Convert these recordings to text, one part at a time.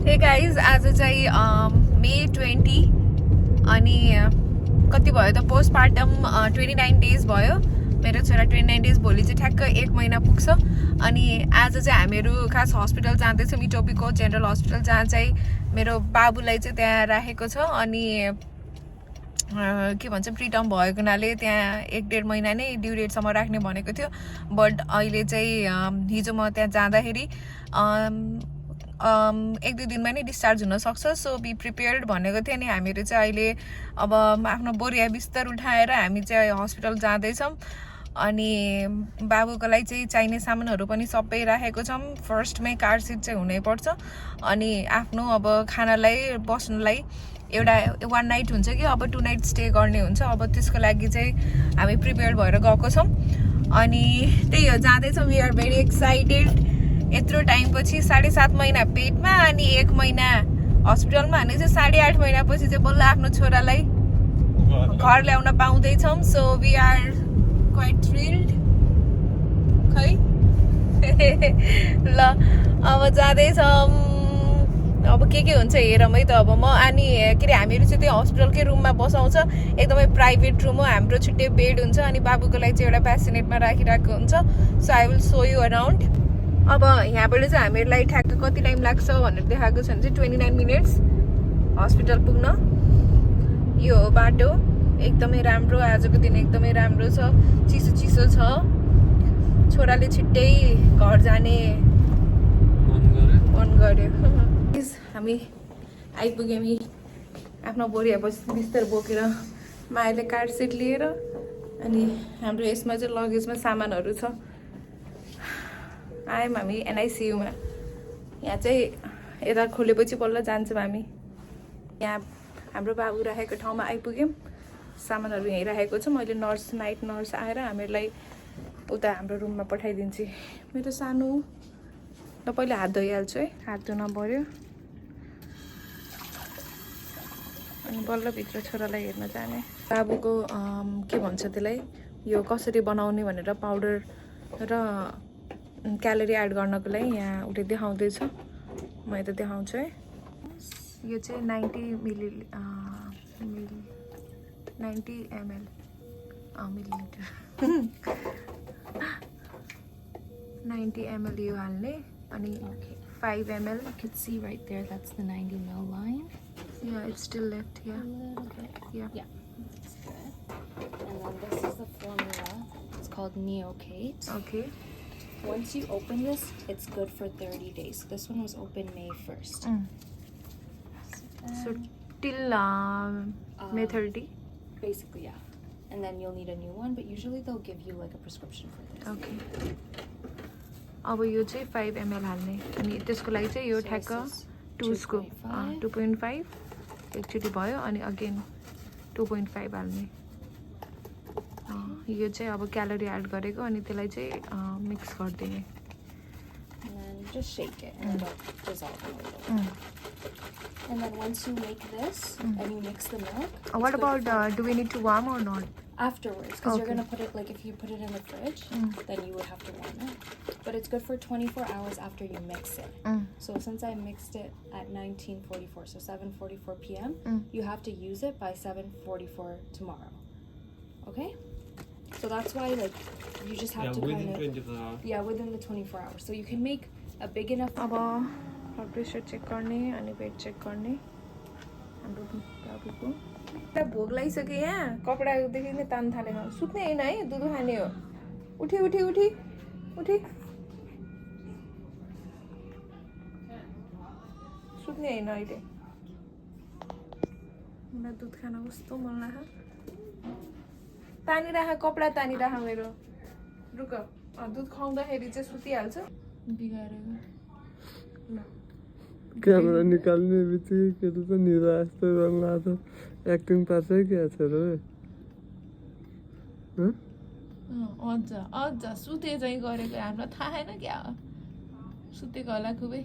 Hey guys आज चाहिँ मे 20 अनि कति भयो त पोस्टमार्टम 29 डेज भयो मेरो छोरा 29 डेज भोलि चाहिँ ठ्याक्क 1 महिना पुग्छ अनि आज चाहिँ हामीहरू खास हस्पिटल जाँदैछौँ इटोपीको जेनरल हस्पिटल जहाँ चाहिँ मेरो बाबुलाई चाहिँ त्यहाँ राखेको छ अनि के भन्छ प्रिटर्म भएको हुनाले त्यहाँ 1-1.5 महिना नै ड्यु डेटसम्म राख्ने भनेको थियो बट अहिले चाहिँ हिजो म त्यहाँ जाँदाखेरि 1-2 दिनमा नै डिस्चार्ज हुन सक्छ सो बी प्रिपेयर्ड भनेको थियो अनि हामीहरू चाहिँ अहिले अब आफ्नो बोरिया बिस्तर उठाएर हामी चाहिँ हस्पिटल जाँदैछौँ अनि बाबुको लागि चाहिँ चाहिने सामानहरू पनि सबै राखेको छौँ फर्स्टमै कार सिट चाहिँ हुनैपर्छ अनि आफ्नो अब खानालाई बस्नुलाई एउटा 1 नाइट हुन्छ कि अब 2 नाइट स्टे गर्ने हुन्छ अब त्यसको लागि चाहिँ हामी प्रिपेयर्ड भएर गएको छौँ अनि त्यही हो जाँदैछौँ वी आर भेरी एक्साइटेड यत्रो टाइम पछि 7.5 महिना पेटमा अनि 1 महिना हस्पिटलमा अनि चाहिँ 8.5 महिनापछि चाहिँ बल्ल आफ्नो छोरालाई घर ल्याउन पाउँदैछौँ so we are quite thrilled खै ल अब जाँदैछौँ अब के हुन्छ हेरौँ है त अब म अनि के अरे हामीहरू चाहिँ त्यो हस्पिटलकै रुममा बसाउँछ एकदमै प्राइभेट रुम हो हाम्रो छुट्टै बेड हुन्छ अनि बाबुको लागि चाहिँ एउटा प्यासिनेटमा राखिरहेको हुन्छ so I will so you around अब यहाँबाट चाहिँ हामीहरूलाई ठ्याक्क कति टाइम लाग्छ भनेर देखाएको छ भने चाहिँ 29 मिनट्स हस्पिटल पुग्न यो हो बाटो एकदमै राम्रो आजको दिन एकदमै राम्रो छ चिसो छ छोराले छिट्टै घर जाने मन गर्यो हामी आइपुग्यौँ यी आफ्नो बोरिया बिस्तर बोकेर मायाले कार सिट लिएर अनि हाम्रो यसमा चाहिँ लगेजमा सामानहरू छ आयौँ हामी एनआइसियुमा यहाँ चाहिँ यता खोलेपछि बल्ल जान्छौँ हामी यहाँ हाम्रो बाबु राखेको ठाउँमा आइपुग्यौँ सामानहरू यहीँ राखेको छ मैले नाइट नर्स आएर हामीहरूलाई उता हाम्रो रुममा पठाइदिन्छु मेरो सानो ल पहिले हात धोइहाल्छु है हात धुन पऱ्यो अनि बल्ल भित्र छोरालाई हेर्न जाने बाबुको के भन्छ त्यसलाई यो कसरी बनाउने भनेर पाउडर र क्यालोरी एड गर्नको लागि यहाँ उसले देखाउँदैछ म यता देखाउँछु है यो चाहिँ 90 ml मिलिलिटर 90 ml यो हाल्ने अनि 5 ml You can see right there, that's the 90 ml line. Yeah, it's still left, yeah. A little bit. Yeah. That's good. And then this is the formula. It's called Neocate. Okay. Once you open this, it's good for 30 days. This one was open May 1st. So till May 30? Basically, yeah. And then you'll need a new one, but usually they'll give you like a prescription for this. Okay. अब यो चाहिँ 5 ml हाल्ने अनि त्यसको लागि चाहिँ यो ठ्याक्क 2.5 एकचोटि भयो अनि अगेन 2.5 हाल्ने यो चाहिँ अब क्यालोरी एड गरेको अनि त्यसलाई चाहिँ मिक्स गरिदिने And then just shake it and it'll dissolve a little. And then once you make this and you mix the milk. What about do we need to warm or not? Afterwards, because you're gonna put it like if you put it in the fridge, then you would have to warm it. But it's good for 24 hours after you mix it. So since I mixed it at 19:44, so 7:44 p.m., you have to use it by 7:44 tomorrow. Okay? So that's why like you just have to within kind of 24 hours. Yeah, within the 24 hours. So you can make a big enough. अब blood pressure check गर्ने अनि weight check गर्ने हाम्रो बाबुको पुरा भोक लागिसक्यो यहाँ कपडादेखि नै तान थालेको सुत्ने होइन है दुध खाने हो उठी उठी उठी उठी सुत्ने होइन अहिले मलाई दुध खान कस्तो मन लाग्छ तानिराख कपडा तानिराख मेरो रुक दुध खुवाउँदाखेरि चाहिँ सुतिहाल्छ बिगारेको ल क्यामेरा निकाल्ने बित्तिकै केटा त निरा जस्तो रङ आएको एक्टिङ पार्छ क्या छोरो अझ सुते चाहिँ गरेको हामीलाई थाहा छैन क्या सुतेको होला खुबै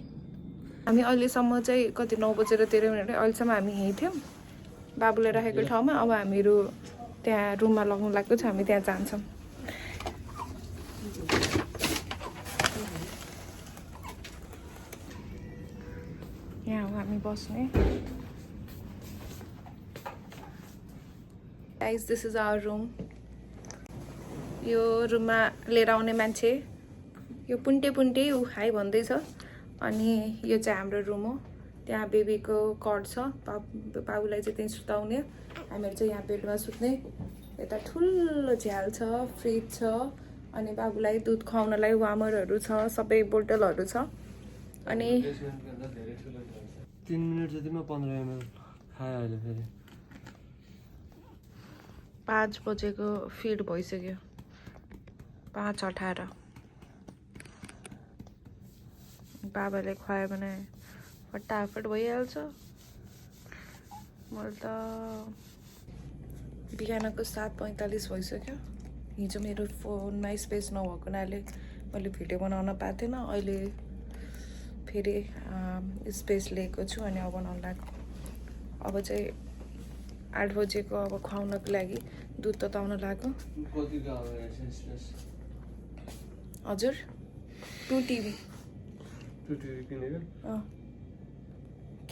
हामी अहिलेसम्म चाहिँ कति 9:13 अहिलेसम्म हामी यहीँ थियौँ बाबुलाई राखेको ठाउँमा अब हामीहरू त्यहाँ रुममा लग्नु लागेको छ हामी त्यहाँ जान्छौँ यहाँ हो हामी बस्ने guys this is our room यो रुममा लिएर आउने मान्छे यो पुन्टे पुन्टे ऊ हाई भन्दैछ अनि यो चाहिँ हाम्रो रुम हो त्यहाँ बेबीको कट छ बाबुलाई चाहिँ त्यहीँ सुताउने हामीहरू चाहिँ यहाँ बेडमा सुत्ने यता ठुलो झ्याल छ फ्रिज छ अनि बाबुलाई दुध खुवाउनलाई वामरहरू छ सबै बोतलहरू छ अनि 3 मिनट जतिमा 15 ml खायो अहिले फेरि 5 बजेको फिड भइसक्यो 5:18 बाबाले खुवायो भने फटाफट भइहाल्छ मैले त बिहानको 7:45 भइसक्यो हिजो मेरो फोनमा स्पेस नभएको हुनाले मैले भिडियो बनाउन पाएको थिएन अहिले फेरि स्पेस लिएको छु अनि अब बनाउन लाग्यो अब चाहिँ 8 बजेको अब खुवाउनको लागि दुध तताउन लाग्यो हजुर 2 टिभी किनेको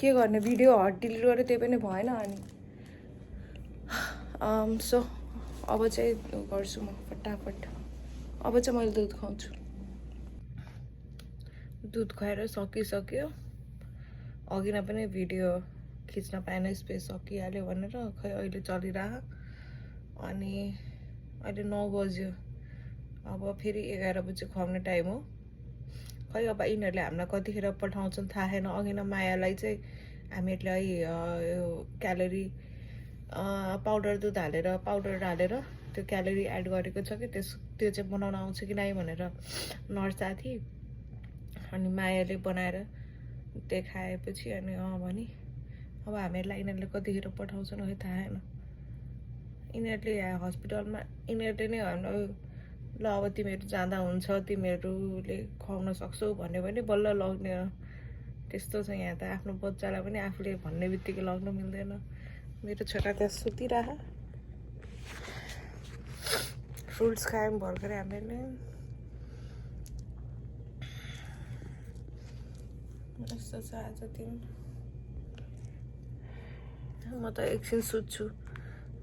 के गर्ने भिडियो हट डिलिट गरेँ त्यही पनि भएन अनि सो अब चाहिँ गर्छु म फटाफट अब चाहिँ मैले दुध खुवाउँछु दुध खुवाएर सकिसक्यो अघि नै पनि भिडियो खिच्न पाएन स्पेस सकिहाल्यो भनेर खै अहिले चलिरह अनि अहिले 9 बज्यो अब फेरि 11 बजे खुवाउने टाइम हो खै अब यिनीहरूले हामीलाई कतिखेर पठाउँछन् थाहा छैन अघि नै मायालाई चाहिँ हामीहरूलाई यो क्यालोरी पाउडर दुध हालेर पाउडर हालेर त्यो क्यालोरी एड गरेको छ कि त्यो चाहिँ बनाउन आउँछ कि नै भनेर नर्स साथी अनि मायाले बनाएर देखाएपछि अनि भने अब हामीहरूलाई यिनीहरूले कतिखेर पठाउँछन् खै थाहा छैन यिनीहरूले हस्पिटलमा यिनीहरूले नै हामीलाई ल अब तिमीहरू जाँदा हुन्छ तिमीहरूले खुवाउन सक्छौ भन्यो भने बल्ल लग्ने त्यस्तो छ यहाँ त आफ्नो बच्चालाई पनि आफूले भन्ने बित्तिकै लग्न मिल्दैन मेरो छोरा त्यहाँ सुतिरह फ्रुट्स खायौँ भर्खरै हामीले यस्तो छ आज दिन म त एकछिन सुत्छु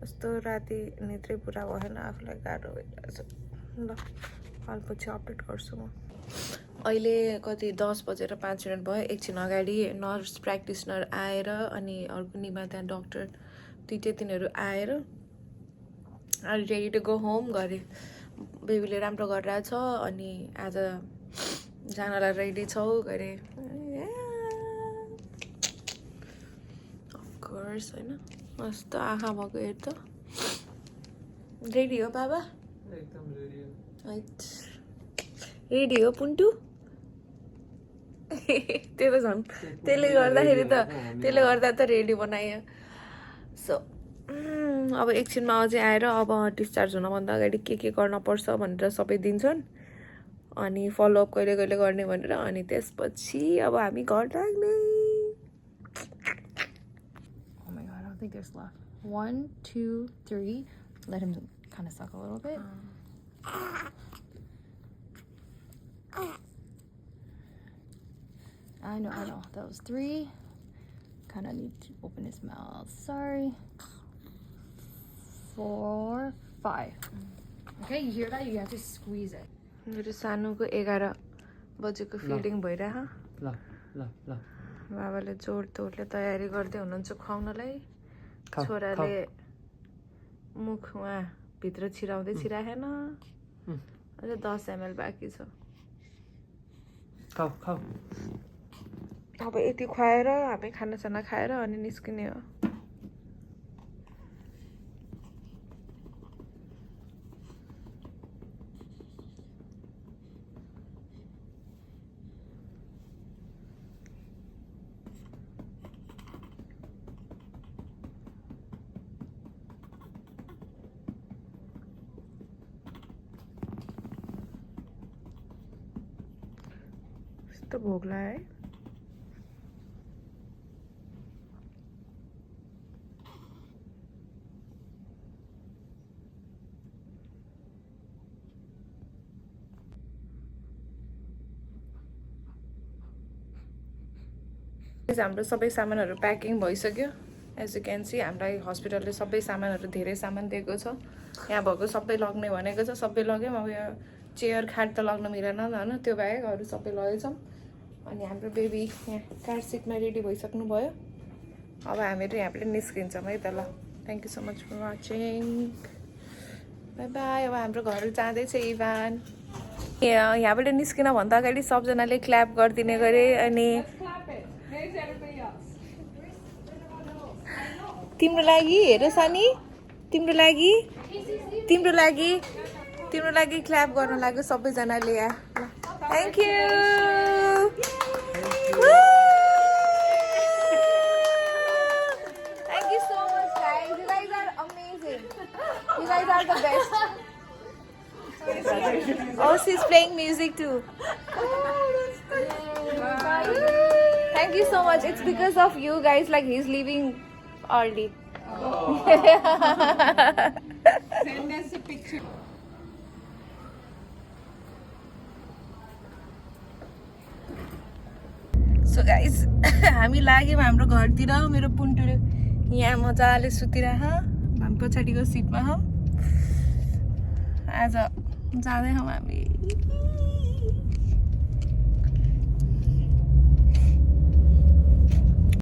यस्तो राति निद्रै पुरा भएन आफूलाई गाह्रो भइरहेछ ल हालपछि अपडेट गर्छु म अहिले कति 10 बजेर 5 मिनट भयो एकछिन अगाडि नर्स प्र्याक्टिसनर आएर अनि अर्को निमा त्यहाँ डक्टर दुइटै तिनीहरू आएर अनि रेडी टु गो होम गरे बेबीले राम्रो गरिरहेछ अनि आज जानलाई रेडी छौ गरे अफकोर्स होइन मस्तो आँखा भएको हेर त रेडी हो बाबा एकदम रेडी हो रेडी हो पुन्टु त्यो त झन् त्यसले गर्दा त रेडी बनायो सो अब एकछिनमा अझै आएर अब डिस्चार्ज हुनभन्दा अगाडि के गर्न पर्छ भनेर सबै दिन्छन् अनि फलोअप कहिले कहिले गर्ने भनेर अनि त्यसपछि अब हामी घर लाग्ने Oh my god, I don't think there's left. 1, 2, 3. Let him kind of suck a little bit. I know. That was 3. Kind of need to open his mouth. Sorry. 4, 5. Okay, you hear that? You have to squeeze it. मेरो सानोको 11 बजेको feeding भइरह ल ल ल बाबाले जोड तोडले तयारी गर्दै हुनुहुन्छ खुवाउनलाई खाऊ, छोराले मुख उहाँ भित्र छिराउँदै छिराएन अझै 10 ml बाँकी छ खाऊ अब यति खुवाएर हामी खानासाना खाएर अनि निस्किने हो यस्तो भोक लाग्यो है हाम्रो सबै सामानहरू प्याकिङ भइसक्यो एज यु क्यान सी हामीलाई हस्पिटलले सबै सामानहरू धेरै सामान दिएको छ यहाँ भएको सबै लग्ने भनेको छ सबै लग्यौँ अब यो चेयर खाट त लग्न मिलेन होइन त्यो बाहेक अरू सबै लगेछौँ अनि हाम्रो बेबी यहाँ कार सिटमा रेडी भइसक्नु भयो अब हामीहरू यहाँबाट निस्किन्छौँ है त ल thank you so much for watching bye bye अब हाम्रो घर जाँदैछ इभान यहाँबाट निस्किन भन्दा अगाडि सबजनाले क्ल्याप गरिदिने गरे अनि तिम्रो लागि हेर सनी तिम्रो लागि क्ल्याप गर्न लाग्यो सबैजनाले यहाँ thank you thank you so much guys you guys are amazing you guys are the best Oh, she's playing music too. Thank you so much. It's because of you guys. Like he's leaving early. Send us a picture. So guys, हामी लाग्यौँ हाम्रो घरतिर मेरो पुन्टु यहाँ मजाले सुतिरह हामी पछाडिको सिटमा हौ आज जाँदै हौँ हामी